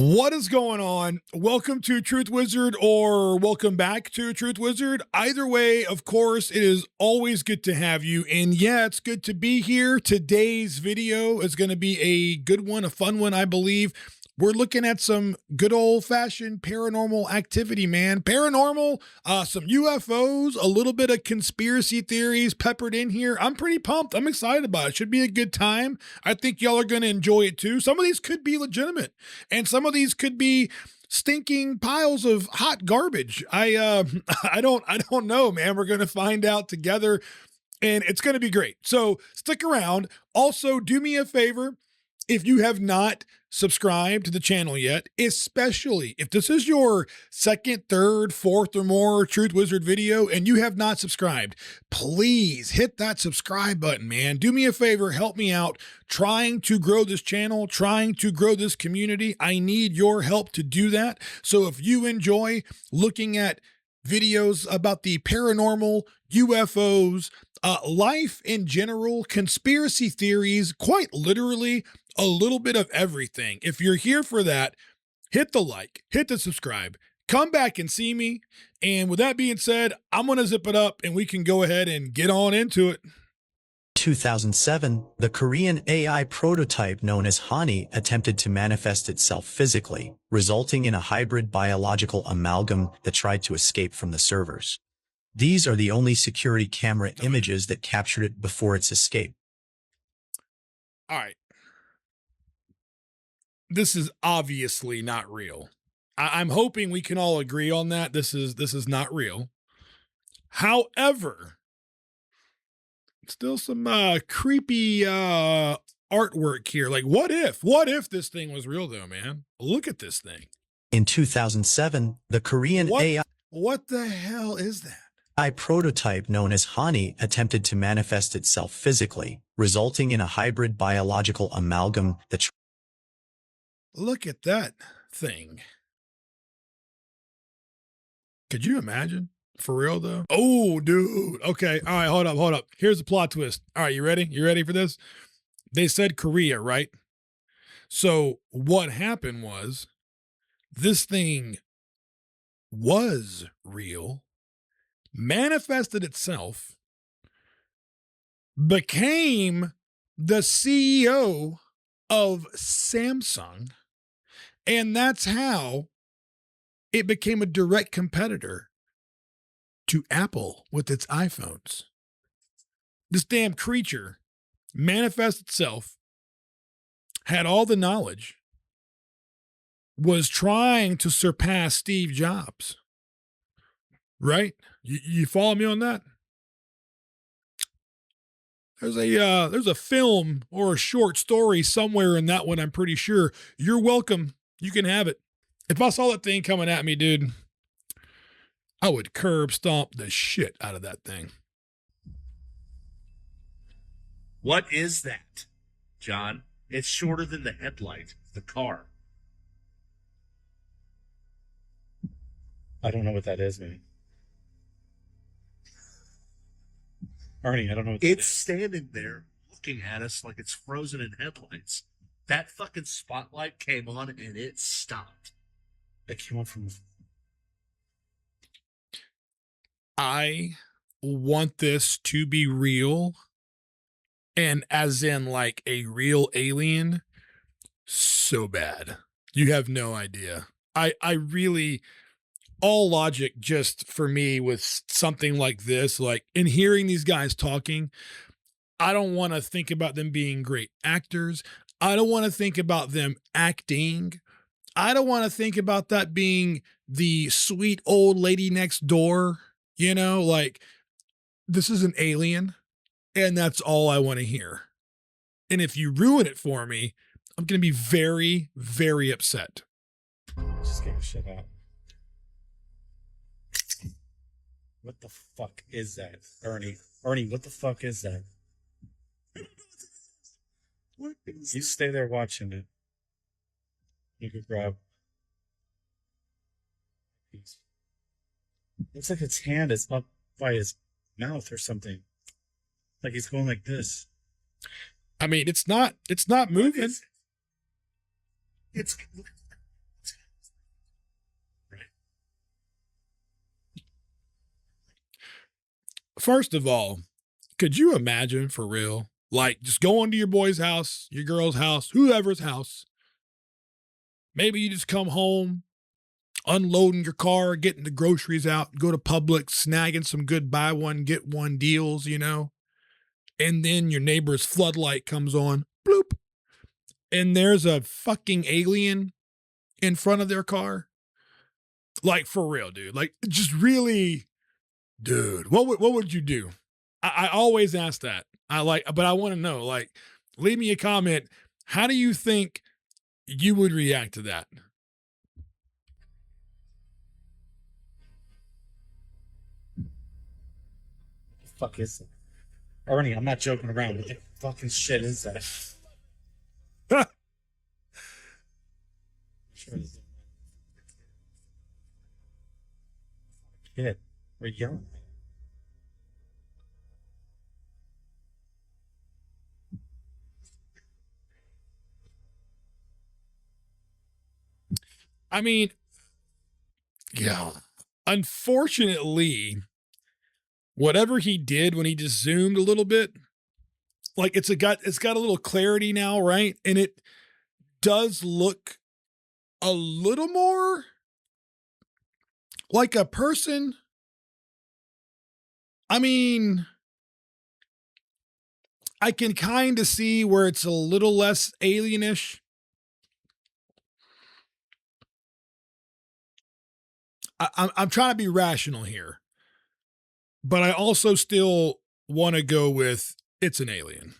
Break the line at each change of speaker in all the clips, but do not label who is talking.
What is going on? Welcome to Truth Wizard, or welcome back to Truth Wizard. Either way, of course, it is always good to have you. And yeah, it's good to be here. Today's video is going to be a good one, a fun one, I believe. We're looking at some good old-fashioned paranormal activity, man. Paranormal, some UFOs, a little bit of conspiracy theories peppered in here. I'm pretty pumped. I'm excited about it. Should be a good time. I think y'all are going to enjoy it too. Some of these could be legitimate, and some of these could be stinking piles of hot garbage. I don't know, man. We're going to find out together, and it's going to be great. So stick around. Also, do me a favor. If you have not subscribed to the channel yet, especially if this is your second, third, fourth or more Truth Wizard video and you have not subscribed, please hit that subscribe button, man. Do me a favor, help me out trying to grow this channel, trying to grow this community. I need your help to do that. So if you enjoy looking at videos about the paranormal, UFOs, life in general, conspiracy theories, quite literally a little bit of everything. If you're here for that, hit the like, hit the subscribe, come back and see me. And with that being said, I'm going to zip it up and we can go ahead and get on into it.
2007, the Korean AI prototype known as Hani attempted to manifest itself physically, resulting in a hybrid biological amalgam that tried to escape from the servers. These are the only security camera images that captured it before its escape.
All right. This is obviously not real. I'm hoping we can all agree on that. This is not real. However, still some creepy artwork here. Like, what if this thing was real though, man? Look at this thing.
In 2007, the Korean AI
what the hell is that?
Prototype known as Hani attempted to manifest itself physically, resulting in a hybrid biological amalgam that
Look at that thing. Could you imagine? For real though? Oh, dude. Okay. All right. Hold up. Here's the plot twist. All right. You ready? You ready for this? They said Korea, right? So what happened was this thing was real, manifested itself, became the CEO of Samsung, and that's how it became a direct competitor to Apple with its iPhones. This damn creature manifested itself, had all the knowledge, was trying to surpass Steve Jobs. Right? You follow me on that? There's a film or a short story somewhere in that one, I'm pretty sure. You're welcome. You can have it. If I saw that thing coming at me, dude, I would curb stomp the shit out of that thing.
What is that, John? It's shorter than the headlight of the car.
I don't know what that is, man. Arnie, I don't know what that
It's
is.
standing there looking at us like it's frozen in headlights. That fucking spotlight came on and it stopped.
It came on from...
I want this to be real, and as in like a real alien, so bad. You have no idea. I really, all logic just for me with something like this, like in hearing these guys talking, I don't want to think about them being great actors. I don't want to think about them acting. I don't want to think about that being the sweet old lady next door. You know, like, this is an alien, and that's all I want to hear. And if you ruin it for me, I'm going to be very, very upset.
Just get your shit out. What the fuck is that, Ernie? Ernie, what the fuck is that?
What is
You stay there watching it. You could grab... Looks like its hand is up by his mouth or something. Like he's going like this.
I mean, it's not moving.
It's
First of all, could you imagine for real? Like just going to your boy's house, your girl's house, whoever's house. Maybe you just come home, unloading your car, getting the groceries out, go to Publix, snagging some good buy one, get one deals, you know? And then your neighbor's floodlight comes on, bloop, and there's a fucking alien in front of their car. Like for real, dude. Like just really, dude. What would you do? I always ask that. But I want to know. Like, leave me a comment. How do you think you would react to that?
The fuck is it? Ernie, I'm not joking around. What the fucking shit is that? Kid, we're young.
I mean, yeah. Unfortunately, whatever he did when he just zoomed a little bit, like it's got a little clarity now, right? And it does look a little more like a person. I mean, I can kind of see where it's a little less alienish. I'm trying to be rational here, but I also still want to go with it's an alien.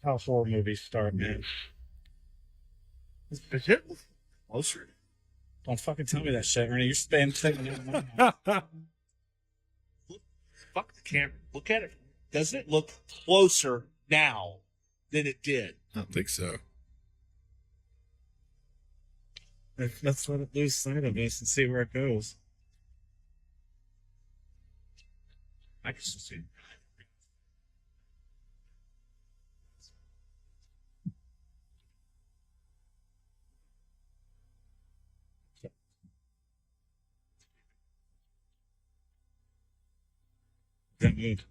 How horror movies start, man.
Is it closer?
Don't fucking tell me that shit, Ernie. You're spam thinking.
Fuck the camera. Look at it. Doesn't it look closer now than it did?
I don't think so.
Let's let it lose sight of us and see where it goes.
I can still see it.
That moved.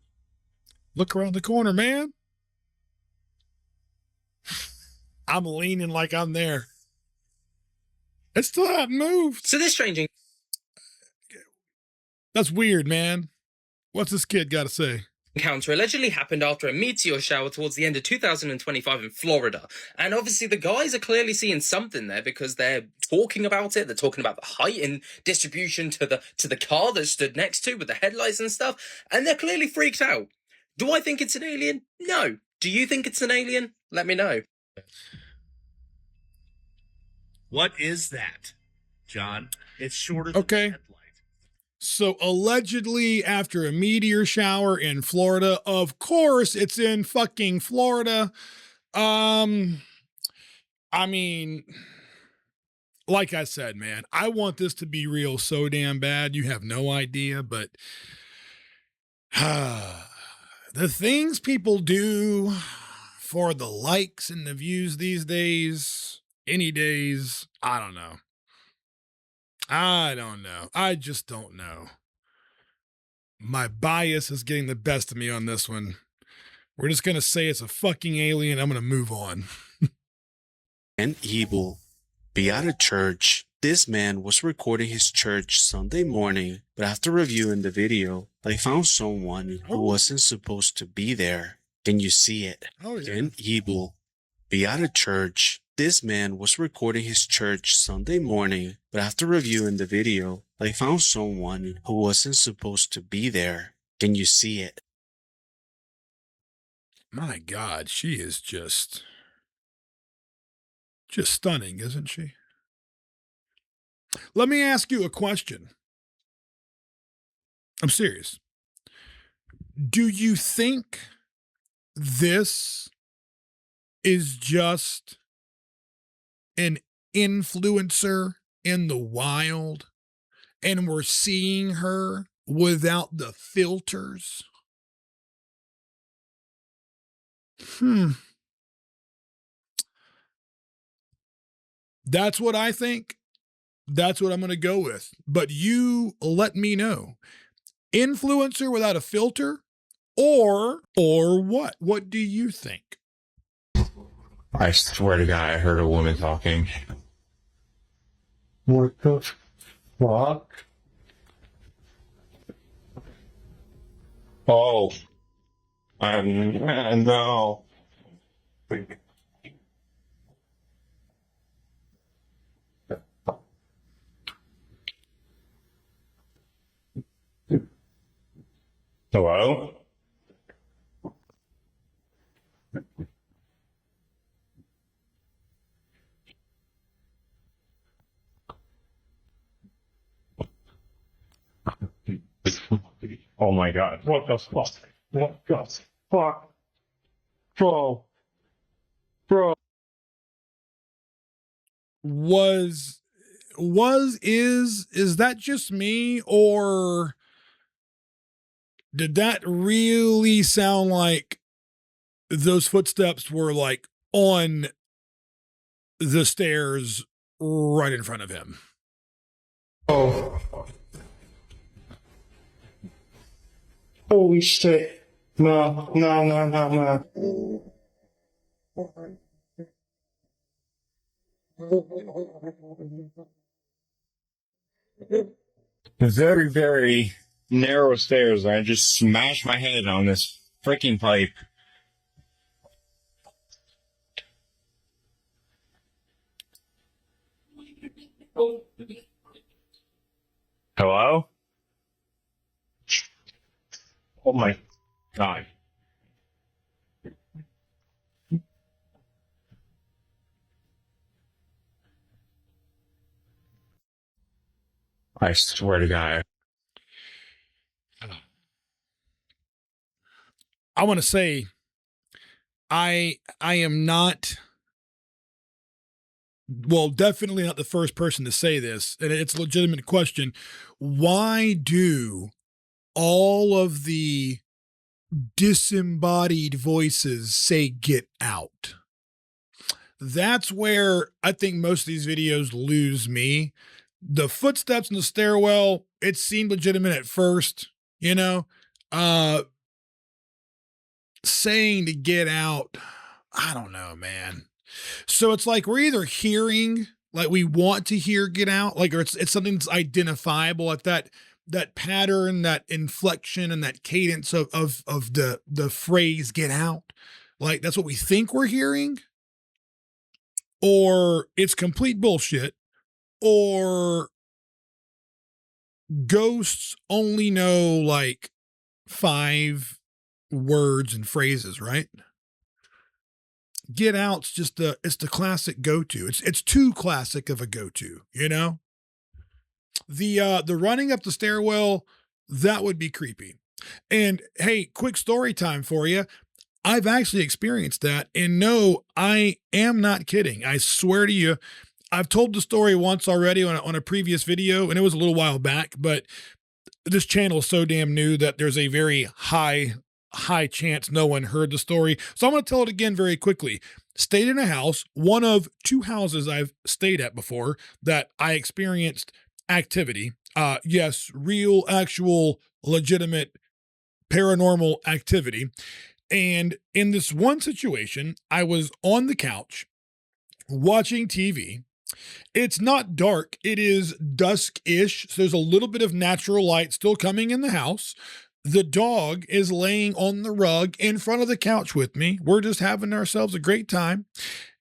Look around the corner, man. I'm leaning like I'm there. It still hasn't moved.
So this strange
That's weird, man. What's this kid got to say?
encounter allegedly happened after a meteor shower towards the end of 2025 in Florida. And obviously the guys are clearly seeing something there because they're talking about it. They're talking about the height and distribution to the car that stood next to with the headlights and stuff. And they're clearly freaked out. Do I think it's an alien? No. Do you think it's an alien? Let me know.
What is that, John? It's shorter than
Okay.
the headlight.
So allegedly after a meteor shower in Florida, of course it's in fucking Florida. I mean, like I said, man, I want this to be real so damn bad. You have no idea, but the things people do for the likes and the views these days, any days, I don't know. I don't know. I just don't know. My bias is getting the best of me on this one. We're just going to say it's a fucking alien. I'm going to move on.
And evil. Be out of church. This man was recording his church Sunday morning, but after reviewing the video, they found someone who wasn't supposed to be there. Can you see it?
Oh, yeah.
And evil. Be out of church. This man was recording his church Sunday morning, but after reviewing the video, they found someone who wasn't supposed to be there. Can you see it?
My God, she is just stunning, isn't she? Let me ask you a question. I'm serious. Do you think this is just an influencer in the wild and we're seeing her without the filters? That's what I think. That's what I'm going to go with. But you let me know. Influencer without a filter or what? What do you think?
I swear to God, I heard a woman talking. What the fuck? Oh. No. Hello? Oh my God. What the fuck? What the fuck? Bro. Bro.
Is that just me, or did that really sound like those footsteps were like on the stairs right in front of him?
Oh. Holy shit. No. Very, very narrow stairs. I just smashed my head on this freaking pipe. Hello? Oh my God. I swear to God.
I want to say I am not, well, definitely not the first person to say this, and it's a legitimate question. Why do all of the disembodied voices say get out? That's where I think most of these videos lose me. The footsteps in the stairwell, it seemed legitimate at first, you know. Saying to get out, I don't know, man. So it's like we're either hearing, like we want to hear get out, like, or it's something that's identifiable at that pattern, that inflection, and that cadence of the phrase get out. Like that's what we think we're hearing, or it's complete bullshit, or ghosts only know like 5 words and phrases, right? Get out's just it's the classic go-to. It's too classic of a go-to, you know? The running up the stairwell, that would be creepy. And hey, quick story time for you. I've actually experienced that, and no, I am not kidding. I swear to you, I've told the story once already on a previous video, and it was a little while back, but this channel is so damn new that there's a very high chance no one heard the story. So I'm going to tell it again very quickly. Stayed in a house, one of 2 houses I've stayed at before that I experienced activity. Yes, real, actual, legitimate paranormal activity. And in this one situation, I was on the couch watching TV. It's not dark. It is dusk-ish. So there's a little bit of natural light still coming in the house. The dog is laying on the rug in front of the couch with me. We're just having ourselves a great time.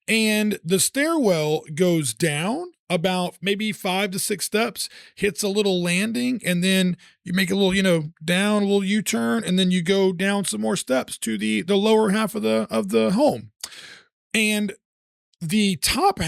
And the stairwell goes down about maybe 5 to 6 steps, hits a little landing, and then you make a little, down a little U-turn, and then you go down some more steps to the lower half of the home. And the top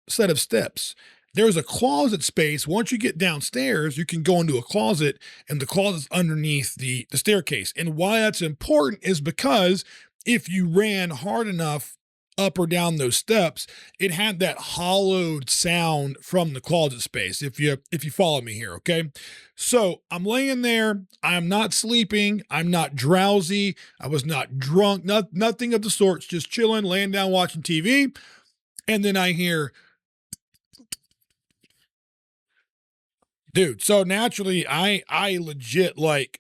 set of steps, there's a closet space. Once you get downstairs, you can go into a closet, and the closet's underneath the staircase. And why that's important is because if you ran hard enough up or down those steps, it had that hollowed sound from the closet space, if you follow me here, okay? So I'm laying there. I'm not sleeping. I'm not drowsy. I was not drunk, nothing of the sorts, just chilling, laying down, watching TV. And then I hear, Dude, so naturally I legit like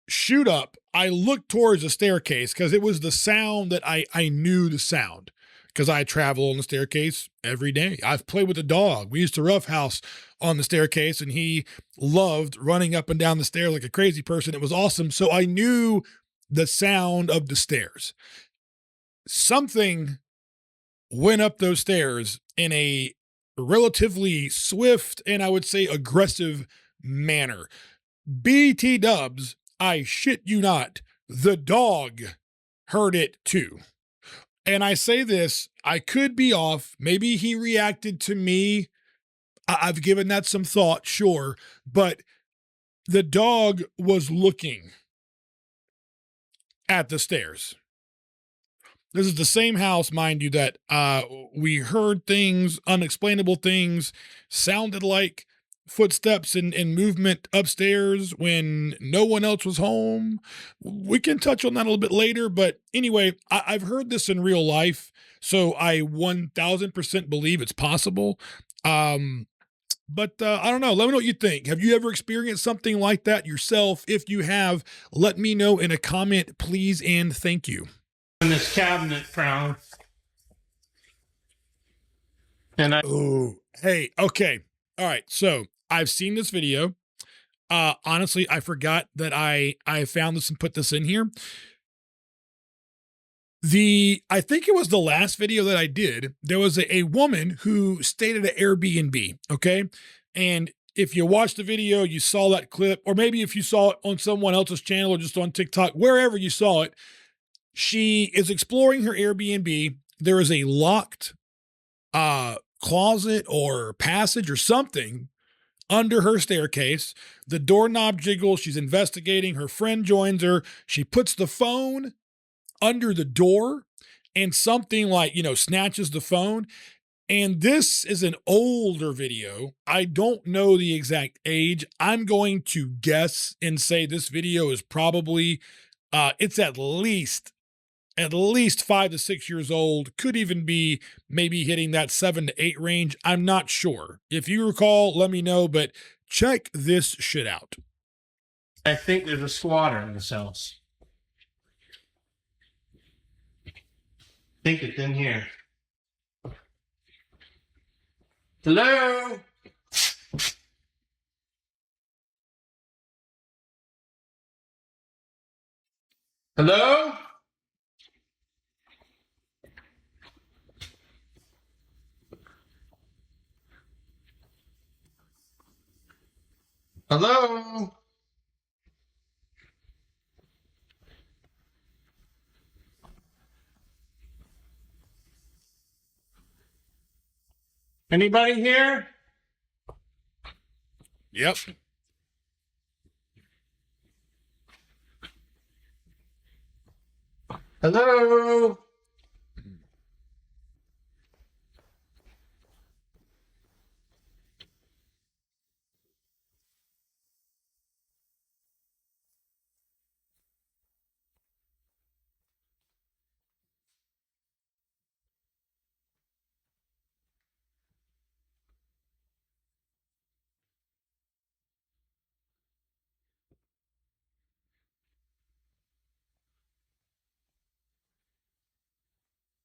shoot up. I look towards the staircase because it was the sound that I knew the sound because I travel on the staircase every day. I've played with the dog. We used to roughhouse on the staircase, and he loved running up and down the stairs like a crazy person. It was awesome. So I knew the sound of the stairs. Something went up those stairs in a relatively swift and I would say aggressive manner. BT dubs, I shit you not, the dog heard it too. And I say this, I could be off. Maybe he reacted to me. I've given that some thought, sure. But the dog was looking at the stairs. This is the same house, mind you, that we heard things, unexplainable things, sounded like footsteps and movement upstairs when no one else was home. We can touch on that a little bit later, but anyway, I've heard this in real life, so I 1000% believe it's possible. But I don't know. Let me know what you think. Have you ever experienced something like that yourself? If you have, let me know in a comment, please, and thank you.
In this cabinet crown. And I
Oh, hey, okay. All right. So I've seen this video. Honestly, I forgot that I found this and put this in here. I think it was the last video that I did. There was a woman who stayed at an Airbnb. Okay. And if you watched the video, you saw that clip, or maybe if you saw it on someone else's channel or just on TikTok, wherever you saw it, she is exploring her Airbnb. There is a locked closet or passage or something under her staircase. The doorknob jiggles. She's investigating. Her friend joins her. She puts the phone under the door and something like, snatches the phone. And this is an older video. I don't know the exact age. I'm going to guess and say this video is probably, it's at least 5 to 6 years old, could even be maybe hitting that 7 to 8 range. I'm not sure. If you recall, let me know, but check this shit out.
think there's a squatter in this house. I think it's in here. Hello? Hello? Hello? Anybody here?
Yep.
Hello?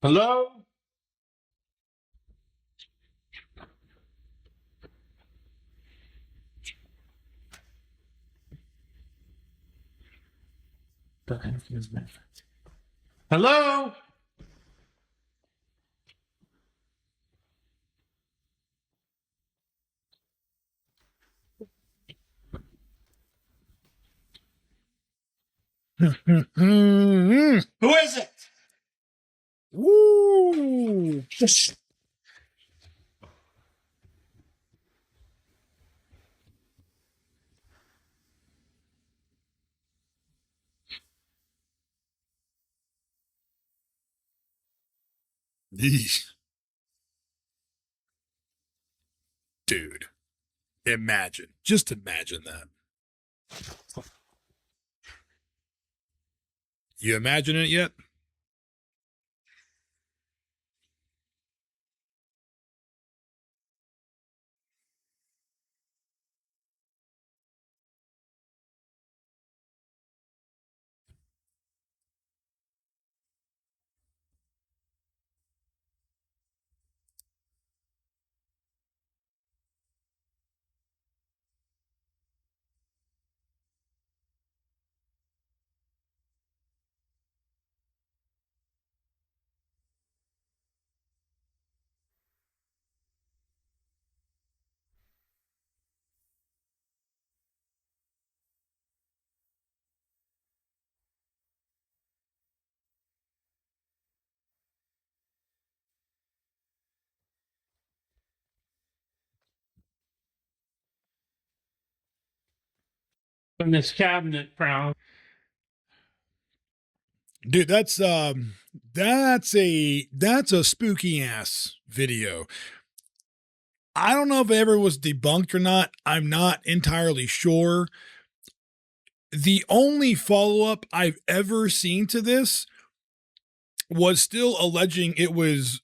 Hello? Hello?
Mm-hmm.
Who is it?
Woo! Yeesh. Dude, just imagine that. You imagine it yet?
From this cabinet proud.
Dude, that's a spooky ass video. I don't know if it ever was debunked or not. I'm not entirely sure. The only follow-up I've ever seen to this was still alleging it was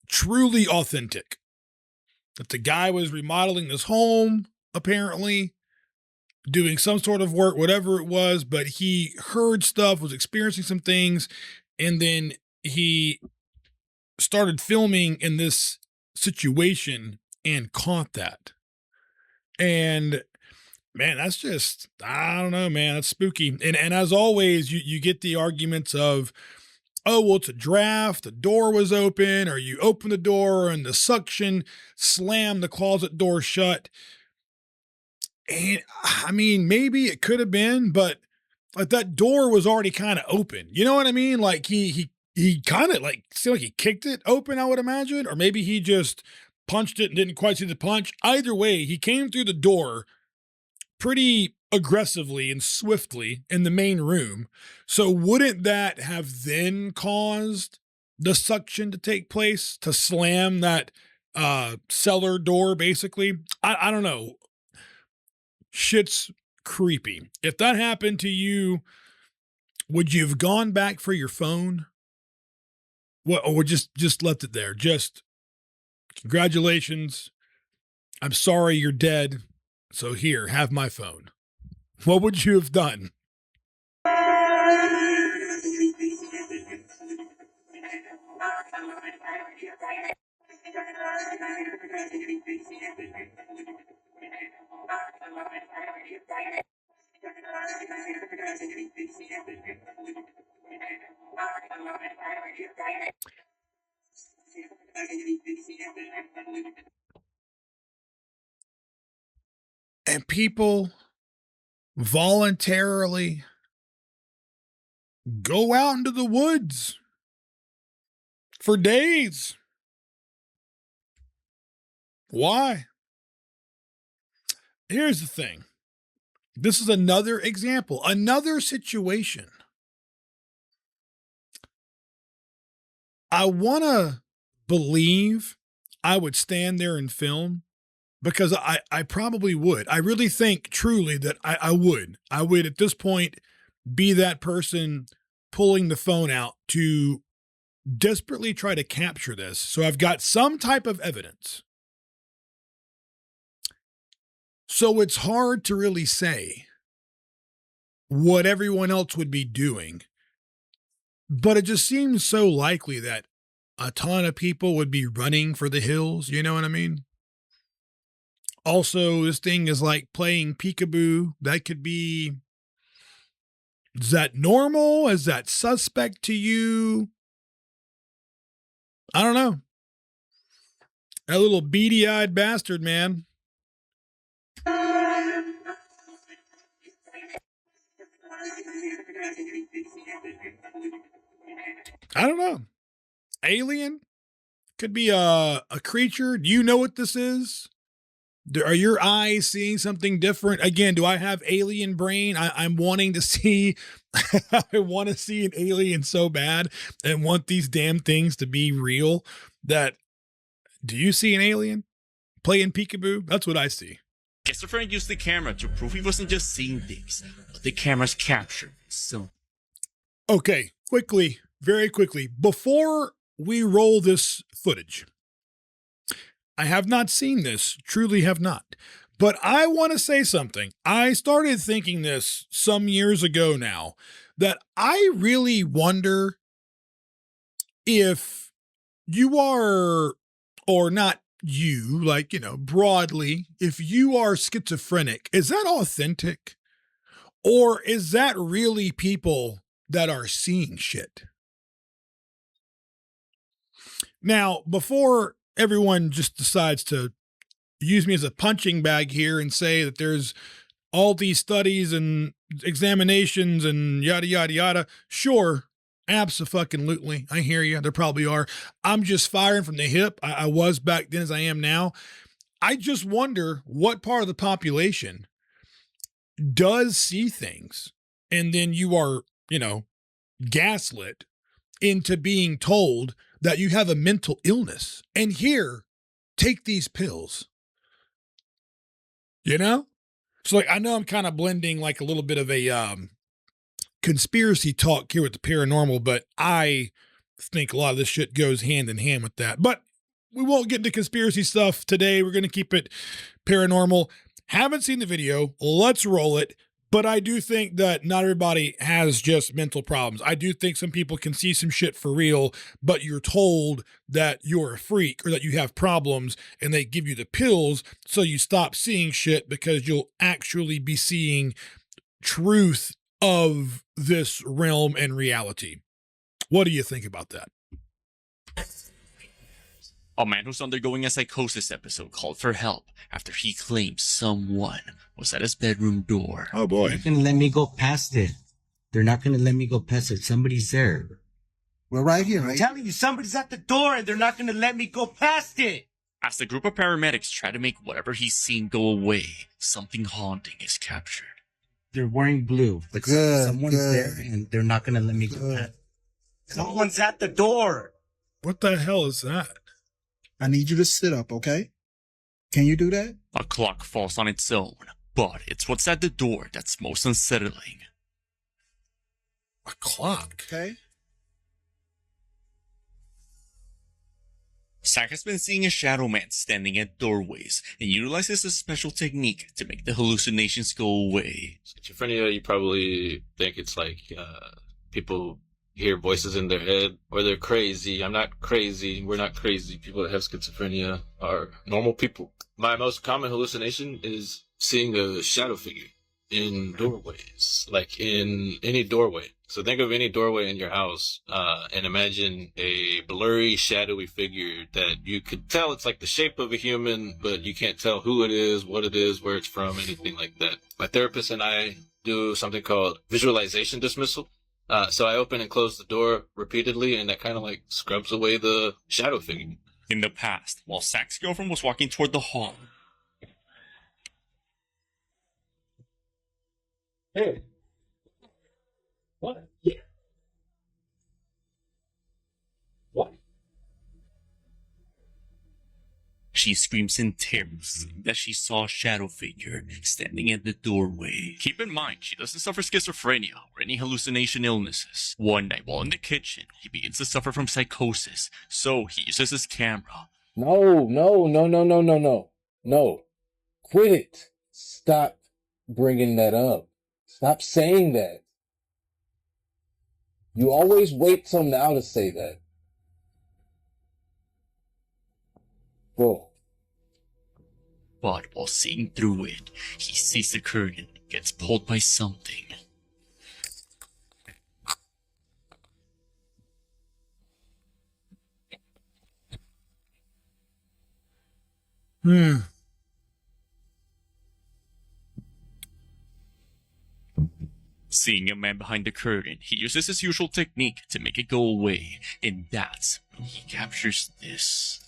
truly authentic. That the guy was remodeling this home, apparently, doing some sort of work, whatever it was, but he heard stuff, was experiencing some things, and then he started filming in this situation and caught that. And man, that's just, I don't know, man, that's spooky. And as always, you get the arguments of, oh, well, it's a draft, the door was open, or you open the door and the suction slammed the closet door shut. And I mean, maybe it could have been, but like that door was already kind of open. You know what I mean? Like he kind of like seemed like he kicked it open, I would imagine, or maybe he just punched it and didn't quite see the punch. Either way, he came through the door pretty aggressively and swiftly in the main room. So wouldn't that have then caused the suction to take place to slam that cellar door basically? I don't know. Shit's creepy. If that happened to you, would you have gone back for your phone? What, or just left it there? Just congratulations. I'm sorry you're dead. So here, have my phone. What would you have done? And people voluntarily go out into the woods for days. Why? Here's the thing. This is another example, another situation. I want to believe I would stand there and film because I probably would. I really think truly that I would. I would at this point be that person pulling the phone out to desperately try to capture this. So I've got some type of evidence. So it's hard to really say what everyone else would be doing. But it just seems so likely that a ton of people would be running for the hills. You know what I mean? Also, this thing is like playing peekaboo. That could be, is that normal? Is that suspect to you? I don't know. That little beady-eyed bastard, man. I don't know. Alien? Could be a creature. Do you know what this is? Are your eyes seeing something different? Again, do I have alien brain? I'm wanting to see, I want to see an alien so bad and want these damn things to be real that, do you see an alien playing peekaboo? That's what I see.
Guess friend used the camera to prove he wasn't just seeing things, but the camera's captured. So,
okay, quickly, very quickly, before we roll this footage, I have not seen this, truly have not, but I want to say something. I started thinking this some years ago now, that I really wonder if you are, or not you, like, you know, broadly, if you are schizophrenic, is that authentic? Or is that really people that are seeing shit? Now, before everyone just decides to use me as a punching bag here and say that there's all these studies and examinations and yada, yada, yada, sure, abso-fucking-lutely, I hear you, there probably are. I'm just firing from the hip. I was back then as I am now. I just wonder what part of the population does see things, and then you are, gaslit into being told that you have a mental illness. And here, take these pills. So like, I know I'm kind of blending like a little bit of a conspiracy talk here with the paranormal, but I think a lot of this shit goes hand in hand with that. But we won't get into conspiracy stuff today. We're going to keep it paranormal. Haven't seen the video. Let's roll it. But I do think that not everybody has just mental problems. I do think some people can see some shit for real, but you're told that you're a freak or that you have problems, and they give you the pills so you stop seeing shit because you'll actually be seeing truth of this realm and reality. What do you think about that?
A man who's undergoing a psychosis episode called for help after he claims someone was at his bedroom door.
Oh boy.
They're not gonna let me go past it. They're not gonna let me go past it. Somebody's there.
We're right here,
I'm
right?
telling you, somebody's at the door and they're not gonna let me go past it.
As the group of paramedics try to make whatever he's seen go away, something haunting is captured.
They're wearing blue, but
Good,
someone's
good.
there and they're not gonna let me go
Good.
past it. Someone's at the door.
What the hell is that?
I need you to sit up, okay? Can you do that?
A clock falls on its own, but it's what's at the door that's most unsettling.
A clock?
Okay.
Zack has been seeing a shadow man standing at doorways and utilizes a special technique to make the hallucinations go away.
Schizophrenia, you probably think it's like people hear voices in their head or they're crazy. I'm not crazy. We're not crazy. People that have schizophrenia are normal people. My most common hallucination is seeing a shadow figure in doorways, like in any doorway. So think of any doorway in your house and imagine a blurry, shadowy figure that you could tell it's like the shape of a human, but you can't tell who it is, what it is, where it's from, anything like that. My therapist and I do something called visualization dismissal. So I open and close the door repeatedly, and that kind of like scrubs away the shadow figure.
In the past, while Zack's girlfriend was walking toward the hall,
Hey. What? Yeah. What?
she screams in terror saying that she saw a shadow figure standing at the doorway. Keep in mind, she doesn't suffer schizophrenia or any hallucination illnesses. One night while in the kitchen, he begins to suffer from psychosis, so he uses his camera.
No. Quit it. Stop bringing that up. Stop saying that. You always wait till now to say that. Bro.
But while seeing through it, he sees the curtain gets pulled by something. Seeing a man behind the curtain, he uses his usual technique to make it go away, and that's when he captures this.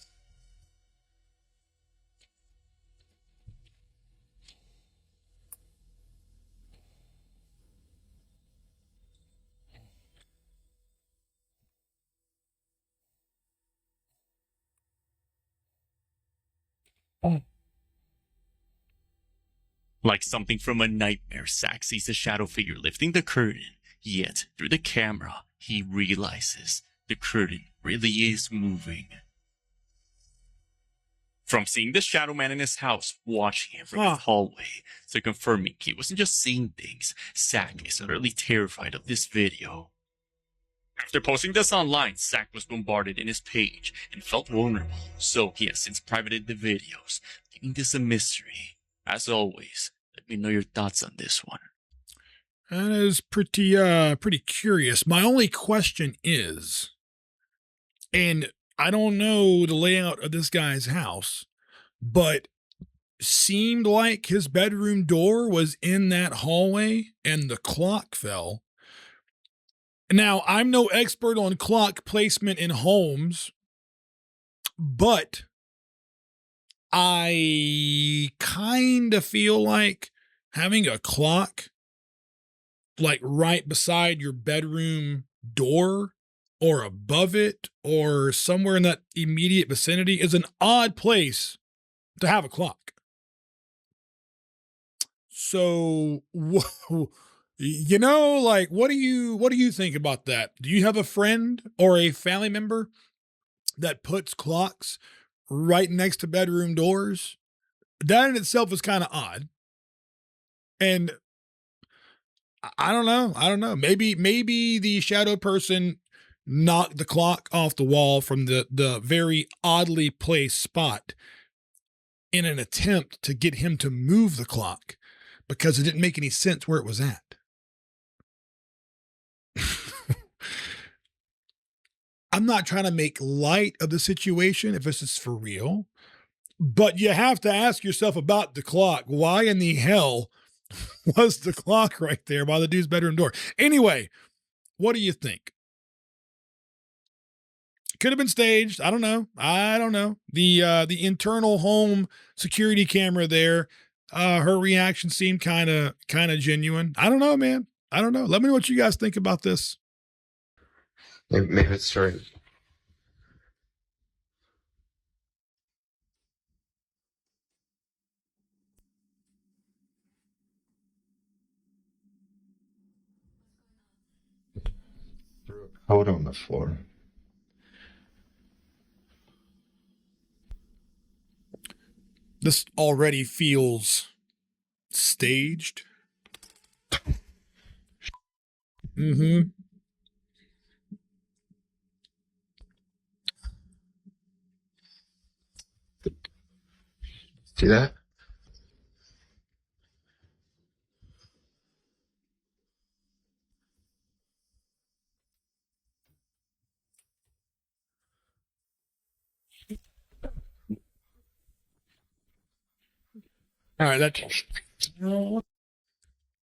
Like something from a nightmare, Zack sees a shadow figure lifting the curtain, yet through the camera, he realizes the curtain really is moving. From seeing the shadow man in his house, watching him from the hallway, to confirming he wasn't just seeing things, Zack is utterly terrified of this video. After posting this online, Zack was bombarded in his page and felt vulnerable, so he has since privated the videos, keeping this a mystery. As always, let me know your thoughts on this one.
That is pretty curious. My only question is, and I don't know the layout of this guy's house, but seemed like his bedroom door was in that hallway and the clock fell. Now, I'm no expert on clock placement in homes, but I kind of feel like having a clock like right beside your bedroom door or above it or somewhere in that immediate vicinity is an odd place to have a clock. So, you know, like, what do you think about that? Do you have a friend or a family member that puts clocks right next to bedroom doors? That in itself is kind of odd. And I don't know. I don't know. Maybe the shadow person knocked the clock off the wall from the very oddly placed spot in an attempt to get him to move the clock because it didn't make any sense where it was at. I'm not trying to make light of the situation if this is for real, but you have to ask yourself about the clock. Why in the hell was the clock right there by the dude's bedroom door? Anyway, what do you think? Could have been staged. I don't know. The internal home security camera there, her reaction seemed kind of genuine. I don't know, man. I don't know. Let me know what you guys think about this.
Maybe it's true. Threw a coat on the floor.
This already feels staged. Mm-hmm.
See that?
All right,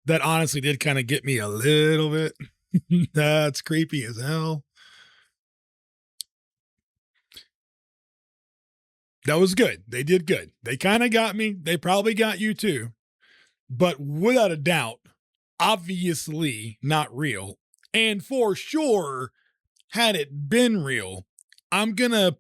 that honestly did kind of get me a little bit. That's creepy as hell. That was good. They did good. They kind of got me. They probably got you too. But without a doubt, obviously not real. And for sure, had it been real, I'm going to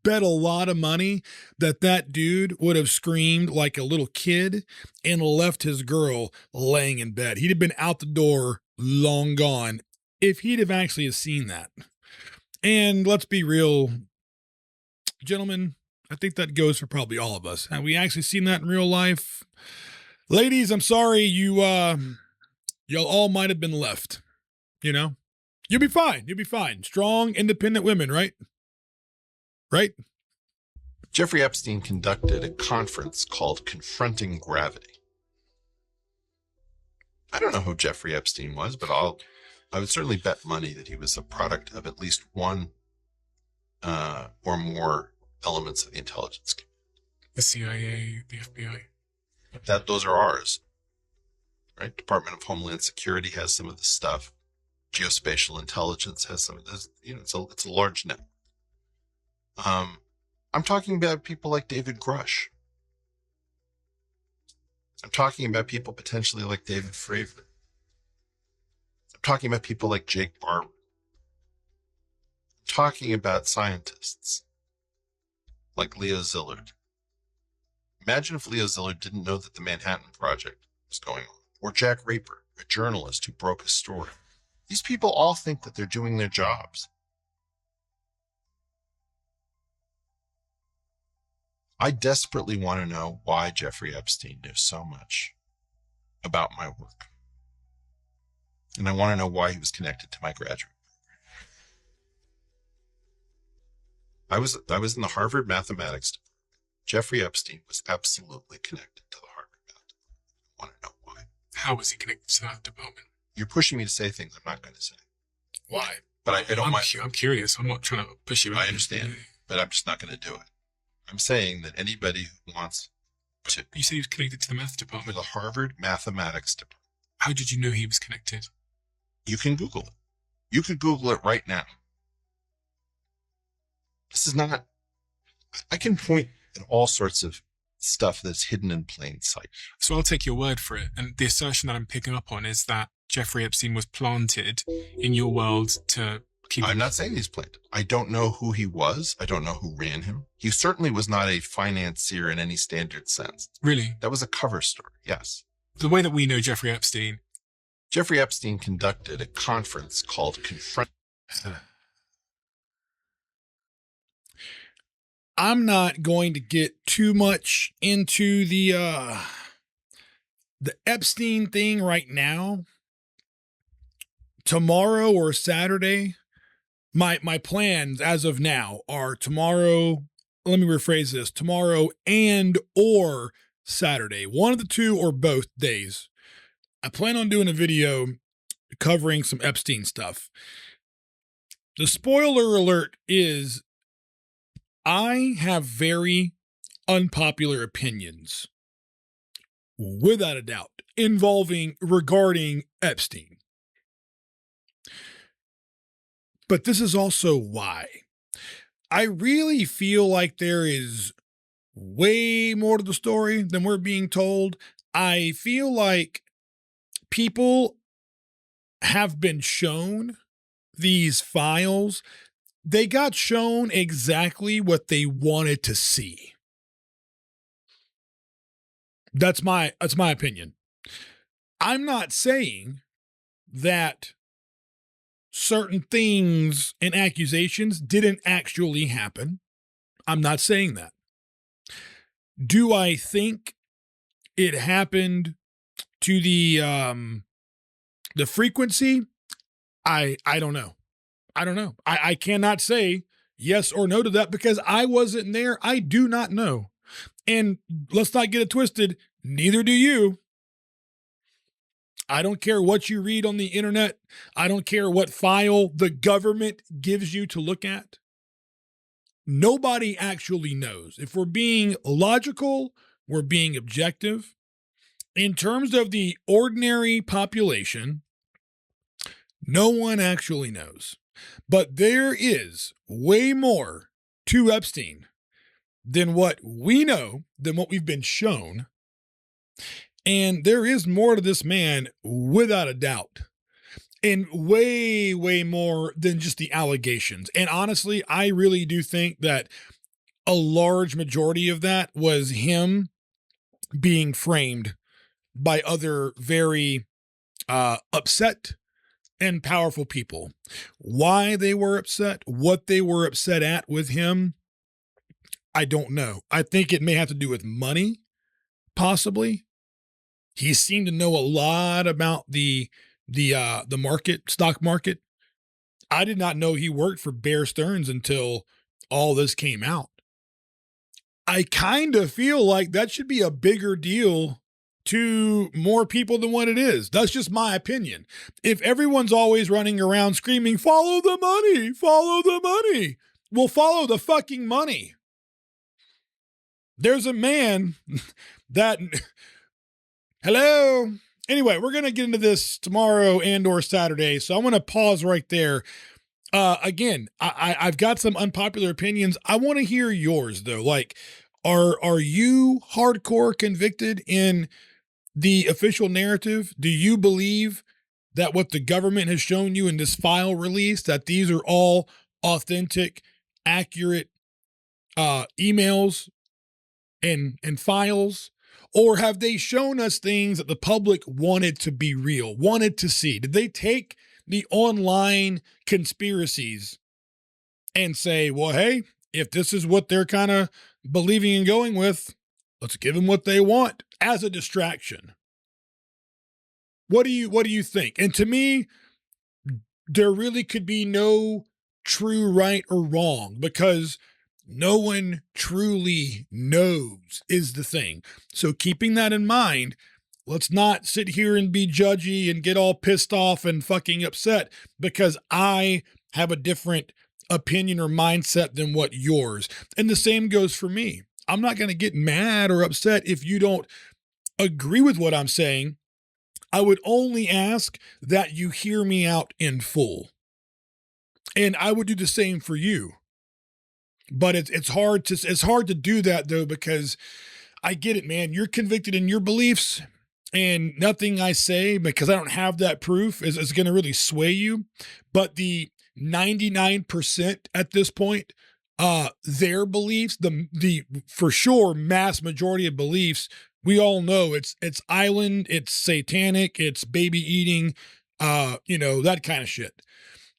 bet a lot of money that dude would have screamed like a little kid and left his girl laying in bed. He'd have been out the door, long gone, if he'd have actually seen that. And let's be real, gentlemen, I think that goes for probably all of us. Have we actually seen that in real life? Ladies, I'm sorry, y'all all might have been left, you know? You'll be fine. You'll be fine. Strong, independent women, right? Right?
Jeffrey Epstein conducted a conference called Confronting Gravity. I don't know who Jeffrey Epstein was, but I would certainly bet money that he was a product of at least one or more elements of the intelligence community.
The CIA, the FBI.
Those are ours, right? Department of Homeland Security has some of this stuff. Geospatial intelligence has some of this. You know, it's a large network. I'm talking about people like David Grush. I'm talking about people potentially like David Fravor. I'm talking about people like Jake Barber. I'm talking about scientists like Leo Szilard. Imagine if Leo Szilard didn't know that the Manhattan Project was going on. Or Jack Raper, a journalist who broke a story. These people all think that they're doing their jobs. I desperately want to know why Jeffrey Epstein knew so much about my work. And I want to know why he was connected to my graduate program. I was in the Harvard mathematics department. Jeffrey Epstein was absolutely connected to the Harvard math department. I want to know why.
How was he connected to that department?
You're pushing me to say things I'm not going to say.
Why?
But I don't mind.
I'm curious. I'm not trying to push you.
I understand, but I'm just not going to do it. I'm saying that anybody who wants to...
You said he was connected to the math department.
To the Harvard mathematics department.
How did you know he was connected?
You can Google it. You could Google it right now. This is not... I can point at all sorts of stuff that's hidden in plain sight.
So I'll take your word for it. And the assertion that I'm picking up on is that Jeffrey Epstein was planted in your world to keep...
I'm not saying he's planted. I don't know who he was. I don't know who ran him. He certainly was not a financier in any standard sense.
Really?
That was a cover story, yes.
The way that we know Jeffrey Epstein
conducted a conference called Confront.
I'm not going to get too much into the Epstein thing right now. Tomorrow or Saturday, my plans as of now are tomorrow. Let me rephrase this: tomorrow and or Saturday, one of the two or both days. I plan on doing a video covering some Epstein stuff. The spoiler alert is I have very unpopular opinions, without a doubt, regarding Epstein. But this is also why. I really feel like there is way more to the story than we're being told. I feel like people have been shown these files. They got shown exactly what they wanted to see. That's my opinion. I'm not saying that certain things and accusations didn't actually happen. I'm not saying that. Do I think it happened to the frequency? I don't know. I don't know. I cannot say yes or no to that because I wasn't there. I do not know. And let's not get it twisted. Neither do you. I don't care what you read on the internet. I don't care what file the government gives you to look at. Nobody actually knows. If we're being logical, we're being objective. In terms of the ordinary population, no one actually knows. But there is way more to Epstein than what we know, than what we've been shown. And there is more to this man, without a doubt. And way, way more than just the allegations. And honestly, I really do think that a large majority of that was him being framed by other very upset and powerful people. Why they were upset, what they were upset at with him, I don't know. I think it may have to do with money, possibly. He seemed to know a lot about the market, stock market. I did not know he worked for Bear Stearns until all this came out. I kind of feel like that should be a bigger deal to more people than what it is. That's just my opinion. If everyone's always running around screaming, follow the money, well, follow the fucking money. There's a man that, hello. Anyway, we're going to get into this tomorrow and or Saturday. So I'm going to pause right there. Again, I've got some unpopular opinions. I want to hear yours though. Like, are you hardcore convicted in the official narrative? Do you believe that what the government has shown you in this file release, that these are all authentic, accurate emails and files? Or have they shown us things that the public wanted to be real, wanted to see? Did they take the online conspiracies and say, well, hey, if this is what they're kind of believing and going with, let's give them what they want as a distraction? What do you think? And to me, there really could be no true right or wrong because no one truly knows is the thing. So keeping that in mind, let's not sit here and be judgy and get all pissed off and fucking upset because I have a different opinion or mindset than what yours. And the same goes for me. I'm not going to get mad or upset if you don't agree with what I'm saying. I would only ask that you hear me out in full. And I would do the same for you. But it's hard to do that though, because I get it, man. You're convicted in your beliefs, and nothing I say, because I don't have that proof, is going to really sway you. But the 99% at this point, their beliefs, the for sure mass majority of beliefs, we all know it's island, it's satanic, it's baby eating, that kind of shit.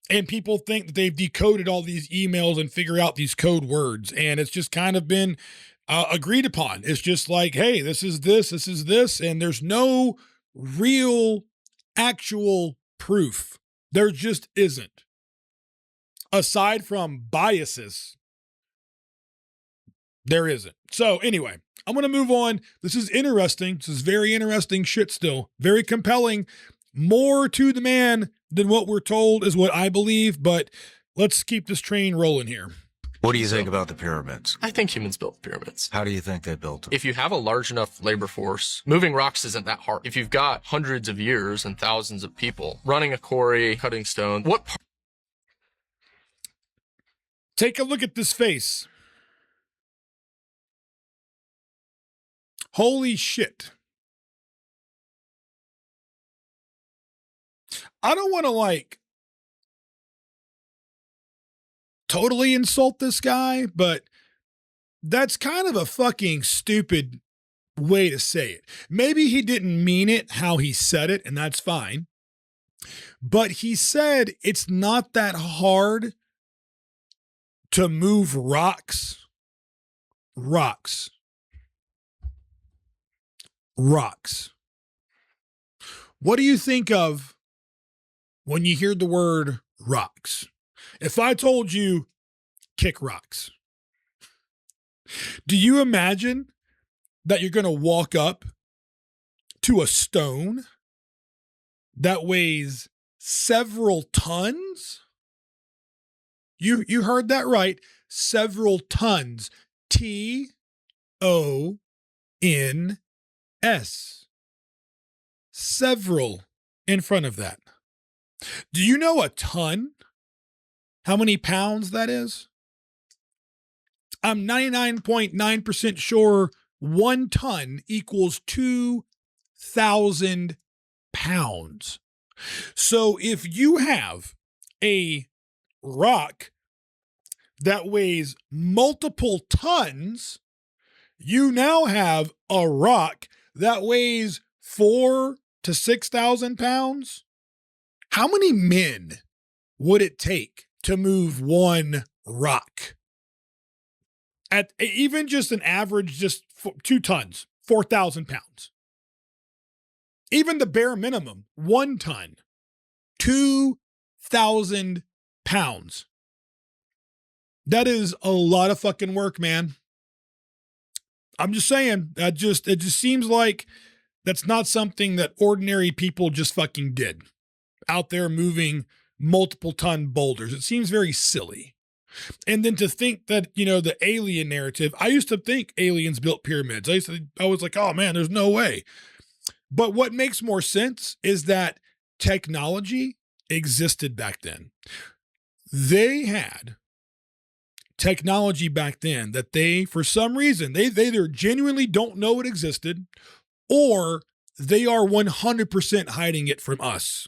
And people think that they've decoded all these emails and figure out these code words, and it's just kind of been agreed upon. It's just like, hey, this is this, and there's no real, actual proof. There just isn't. Aside from biases, there isn't. So anyway, I'm going to move on. This is interesting. This is very interesting shit still. Very compelling. More to the man than what we're told is what I believe, but let's keep this train rolling here.
What do you think about the pyramids?
I think humans built the pyramids.
How do you think they built them?
If you have a large enough labor force, moving rocks isn't that hard. If you've got hundreds of years and thousands of people running a quarry, cutting stone,
Take a look at this face. Holy shit. I don't want to totally insult this guy, but that's kind of a fucking stupid way to say it. Maybe he didn't mean it how he said it, and that's fine. But he said it's not that hard to move rocks. Rocks. What do you think of when you hear the word rocks? If I told you kick rocks, do you imagine that you're going to walk up to a stone that weighs several tons? You heard that right. Several tons. T-O-N-S. Several in front of that. Do you know a ton? How many pounds that is? I'm 99.9% sure 1 ton equals 2,000 pounds. So if you have a rock that weighs multiple tons, you now have a rock that weighs 4,000 to 6,000 pounds. How many men would it take to move one rock? At even just an average, just 2 tons, 4,000 pounds. Even the bare minimum, 1 ton, 2,000 pounds. That is a lot of fucking work, man. I'm just saying, it just seems like that's not something that ordinary people just fucking did out there moving multiple ton boulders. It seems very silly. And then to think that, the alien narrative, I used to think aliens built pyramids. I was like, oh man, there's no way. But what makes more sense is that technology existed back then. They had technology back then that they, for some reason, they either genuinely don't know it existed, or they are 100% hiding it from us.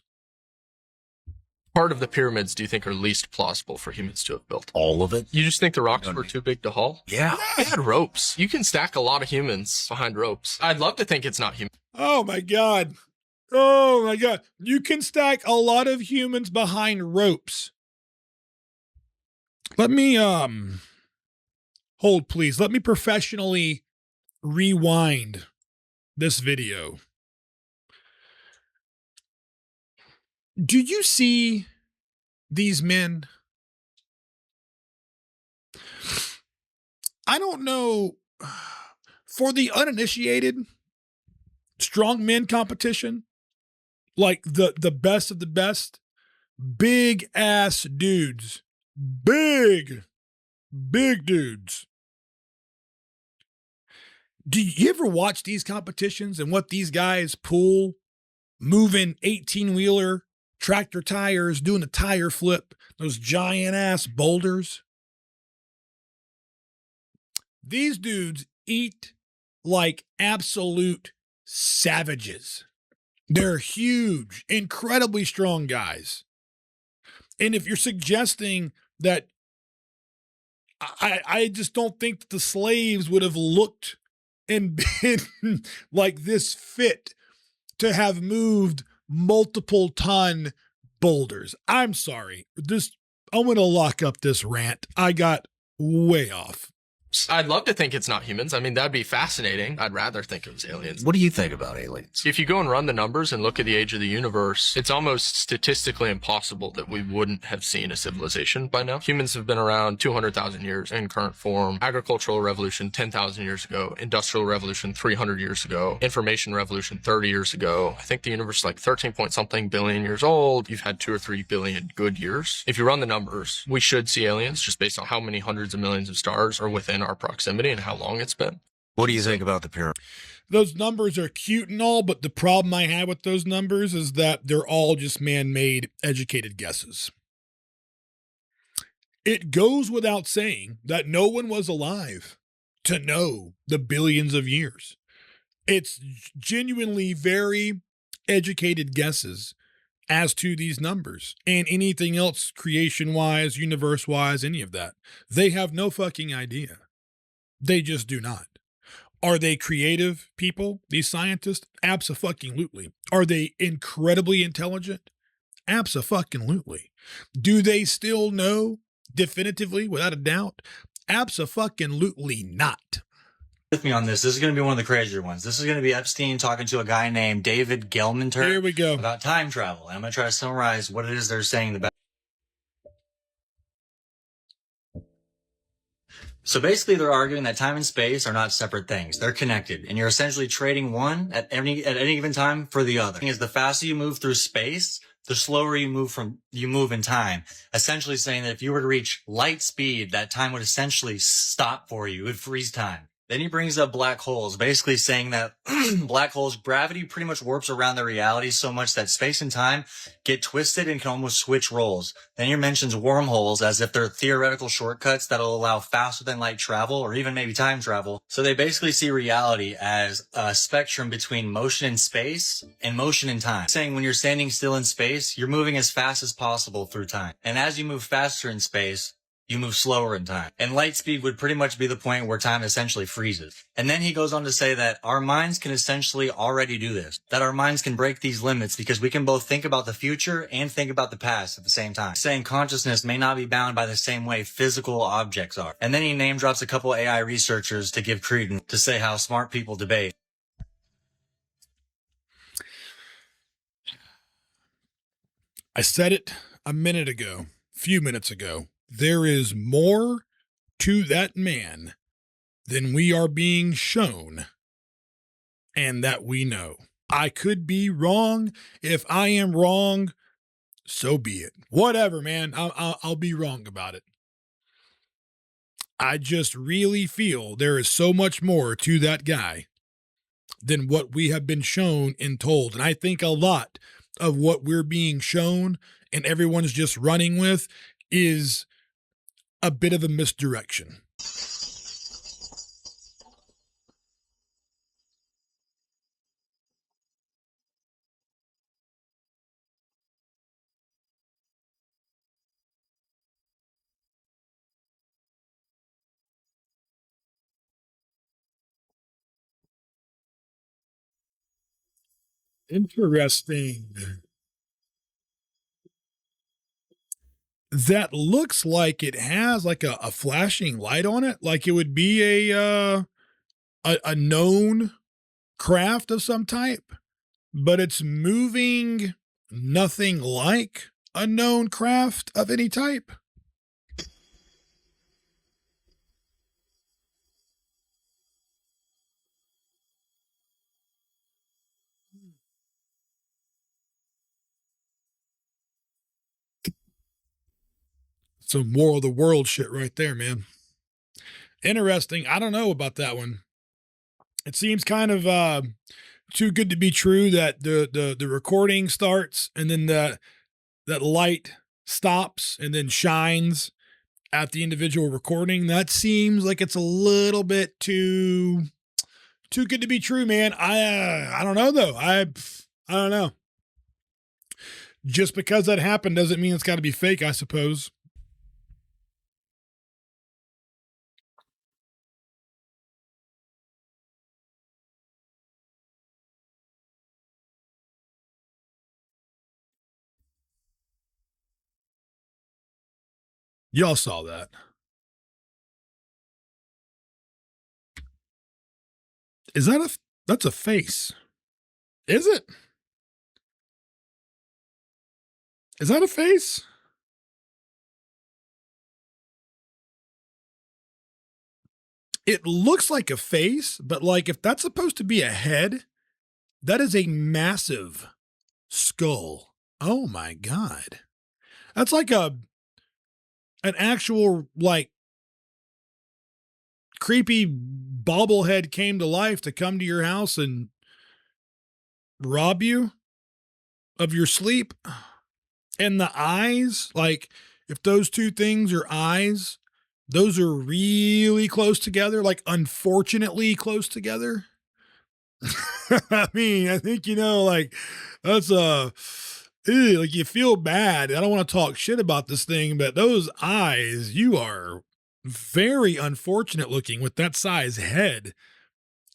part of the pyramids do you think are least plausible for humans to have built?
All of it?
You just think the rocks were too big to haul?
Yeah.
They had ropes. You can stack a lot of humans behind ropes. I'd love to think it's not human.
Oh my God. Oh my God. You can stack a lot of humans behind ropes. Let me, hold please. Let me professionally rewind this video. Do you see these men? I don't know. For the uninitiated, strongmen competition, like the best of the best, big ass dudes, big dudes. Do you ever watch these competitions and what these guys pull, moving 18-wheeler, tractor tires, doing a tire flip, those giant ass boulders? These dudes eat like absolute savages. They're huge, incredibly strong guys. And if you're suggesting that, I just don't think that the slaves would have looked and been like this fit to have moved multiple ton boulders. I'm sorry. I'm going to lock up this rant. I got way off.
I'd love to think it's not humans. I mean, that'd be fascinating. I'd rather think it was aliens.
What do you think about aliens?
If you go and run the numbers and look at the age of the universe, it's almost statistically impossible that we wouldn't have seen a civilization by now. Humans have been around 200,000 years in current form. Agricultural revolution 10,000 years ago. Industrial revolution 300 years ago. Information revolution 30 years ago. I think the universe is like 13 point something billion years old. You've had 2 or 3 billion good years. If you run the numbers, we should see aliens just based on how many hundreds of millions of stars are within our proximity and how long it's been.
What do you think about the pyramid?
Those numbers are cute and all, but the problem I have with those numbers is that they're all just man-made, educated guesses. It goes without saying that no one was alive to know the billions of years. It's genuinely very educated guesses as to these numbers and anything else creation-wise, universe-wise, any of that. They have no fucking idea. They just do not. Are they creative people, these scientists? Abso-fucking-lutely. Are they incredibly intelligent? Abso-fucking-lutely. Do they still know definitively, without a doubt? Abso-fucking-lutely not.
With me on this. This is going to be one of the crazier ones. This is going to be Epstein talking to a guy named David Gelmanter.
Here we go.
About time travel. And I'm going to try to summarize what it is they're saying about. So basically, they're arguing that time and space are not separate things. They're connected, and you're essentially trading one at any given time for the other. Is the faster you move through space, the slower you move in time. Essentially saying that if you were to reach light speed, that time would essentially stop for you. It would freeze time. Then he brings up black holes, basically saying that black holes, gravity pretty much warps around their reality so much that space and time get twisted and can almost switch roles. Then he mentions wormholes as if they're theoretical shortcuts that'll allow faster than light travel or even maybe time travel. So they basically see reality as a spectrum between motion in space and motion in time. Saying when you're standing still in space, you're moving as fast as possible through time. And as you move faster in space, you move slower in time. And light speed would pretty much be the point where time essentially freezes. And then he goes on to say that our minds can essentially already do this. That our minds can break these limits because we can both think about the future and think about the past at the same time. Saying consciousness may not be bound by the same way physical objects are. And then he name drops a couple AI researchers to give credence to say how smart people debate.
I said it a few minutes ago. There is more to that man than we are being shown and that we know. I could be wrong. If I am wrong, so be it. Whatever, man. I'll be wrong about it. I just really feel there is so much more to that guy than what we have been shown and told. And I think a lot of what we're being shown and everyone's just running with is a bit of a misdirection. Interesting. That looks like it has like a flashing light on it, like it would be a known craft of some type, but it's moving nothing like a known craft of any type. Some war of the world shit right there, man. Interesting. I don't know about that one. It seems kind of too good to be true that the recording starts and then that light stops and then shines at the individual recording. That seems like it's a little bit too Too good to be true, man. I don't know though. I don't know. Just because that happened doesn't mean it's got to be fake, I suppose. Y'all saw that. Is that that's a face? Is it? Is that a face? It looks like a face, but like if that's supposed to be a head, that is a massive skull. Oh my God. That's like an actual like creepy bobblehead came to life to come to your house and rob you of your sleep. And the eyes, like if those two things are eyes, those are really close together, like unfortunately close together. I mean, I think, like that's like you feel bad. I don't want to talk shit about this thing, but those eyes, you are very unfortunate looking with that size head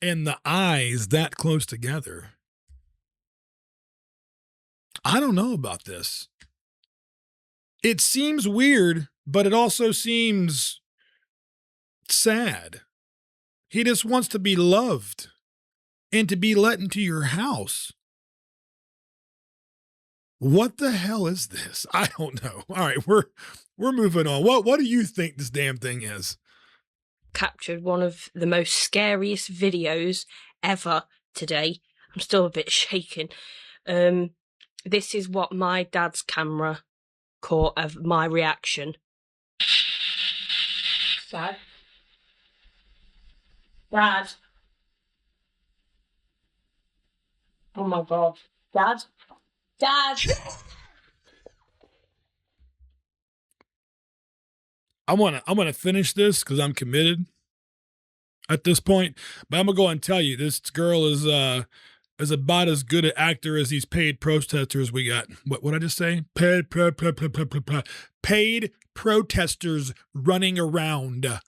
and the eyes that close together. I don't know about this. It seems weird, but it also seems sad. He just wants to be loved and to be let into your house. What the hell is this? I don't know. All right, we're moving on. What do you think this damn thing is?
Captured one of the most scariest videos ever today. I'm still a bit shaken. This is what my dad's camera caught of my reaction. Dad? Dad? Oh my God. Dad? Dad!
I'm gonna finish this because I'm committed at this point. But I'm gonna go and tell you this girl is about as good an actor as these paid protesters we got. What I just say? Paid protesters running around.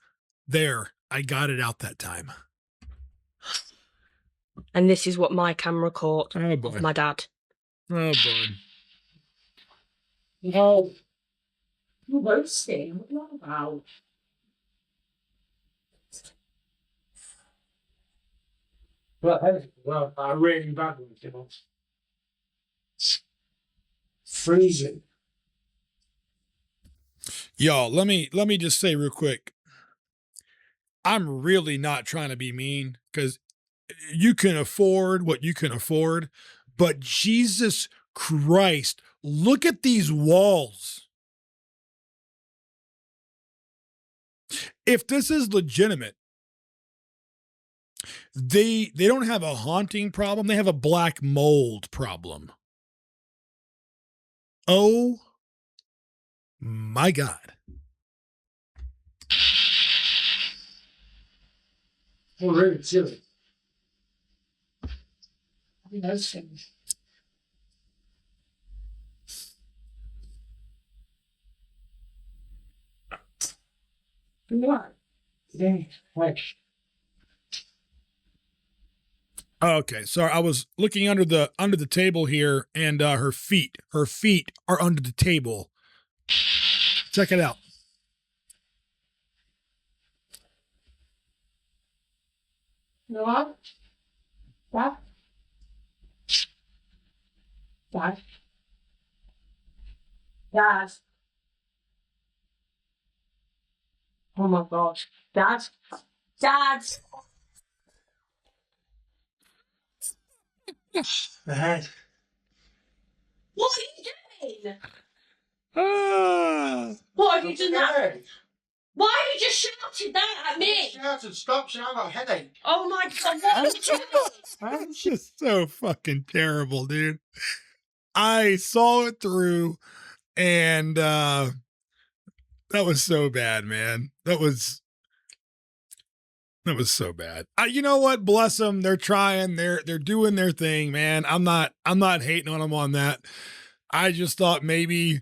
There, I got it out that time.
And this is what my camera caught
of
my dad.
Oh boy.
No. You're roasting. What are you on about?
Well, I really bad ones, freezing.
Y'all, let me just say real quick. I'm really not trying to be mean because you can afford what you can afford, but Jesus Christ, look at these walls. If this is legitimate, they don't have a haunting problem, they have a black mold problem. Oh my God.
Oh, really chilly. I mean, those things. What? Like.
Okay, sorry. I was looking under the table here, and her feet are under the table. Check it out.
You know what? Dad? Dad? Oh my gosh. Dad? Dad? The head.
What are you doing? What have you done that? Why have you just shouted that at me?
Shouted, stop shouting, I've got a headache.
Oh my God, what are you doing?
It's just so fucking terrible, dude. I saw it through, and that was so bad, man. That was That was so bad. You know what? Bless them. They're trying. They're doing their thing, man. I'm not hating on them on that. I just thought maybe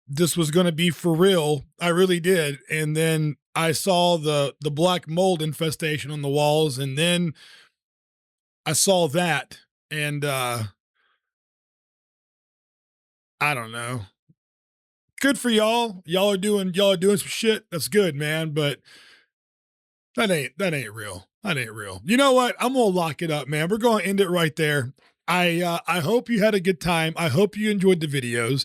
this was going to be for real. I really did. And then I saw the black mold infestation on the walls, and then I saw that, and I don't know. Good for y'all. Y'all are doing some shit. That's good, man. But that ain't real. That ain't real. You know what? I'm gonna lock it up, man. We're gonna end it right there. I hope you had a good time. I hope you enjoyed the videos.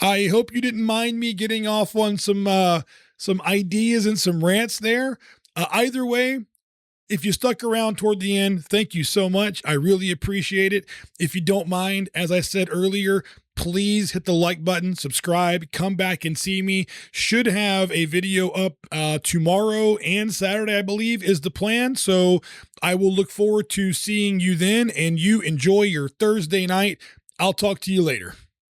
I hope you didn't mind me getting off on some ideas and some rants there. Either way, if you stuck around toward the end, thank you so much. I really appreciate it. If you don't mind, as I said earlier, please hit the like button, subscribe, come back and see me. Should have a video up tomorrow and Saturday, I believe, is the plan. So I will look forward to seeing you then, and you enjoy your Thursday night. I'll talk to you later.